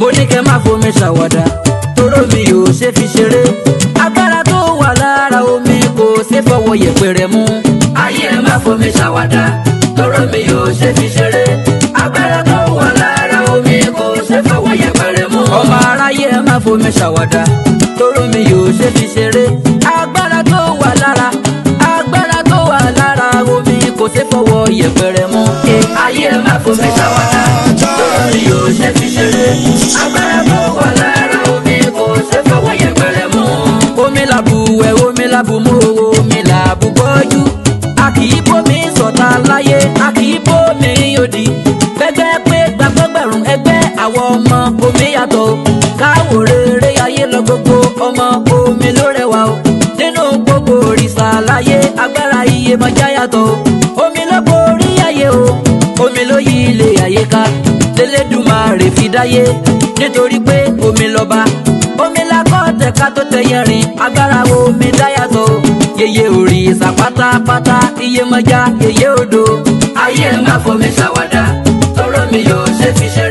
mo ní kẹ́ má fomi ṣàwàdà toró mi ò ṣe fi ṣeré agbára tó wà lára omi kò ṣe fọwọ́ yẹpẹrẹ mú. ayé ẹ má fomi ṣàwàdà toró mi ò ṣe fi ṣeré agbára tó wà lára omi kò ṣe fọwọ́ yẹpẹrẹ mú. ọmọ aráyé ẹ má fomi ṣàwàdà toró mi ò ṣe fi ṣeré agbára tó wà lára omi kò ṣe fọwọ́ yẹpẹrẹ mú. ayé ẹ má fomi ṣàwàdà toró mi ò ṣe fi ṣeré agbára tó wà lára omi kò ṣe fọwọ́ yẹpẹrẹ mú. omi làbù wẹ̀ omi làbù mú omi làbù bọ́jú a kì í bómi sọ̀tà láyé a kì í bómi òdì gbẹgbẹ́ pé gbàgbọ́gbẹ̀rún ẹgbẹ́ àwọn ọmọ omi yàtọ̀ káwò rere ayé lọ gbogbo ọmọ omi ló rẹwà o nínú gbogbo òrìṣà láyé agbára iye mọjá yàtọ̀ omi ló borí ayé o omi ló yí ilé ayé ká lélẹ́dùmarè fi dáyé nítorí pé omi lọ́ba omi lakọ́ tẹ̀ka tó tẹ̀yẹ rìn agbára omi dá yàtọ̀ yeye òrìṣà pátápátá iye mọjá yeye odò ayé ẹ má fomi ṣàwàdà toró mi yóò ṣe fi ṣe.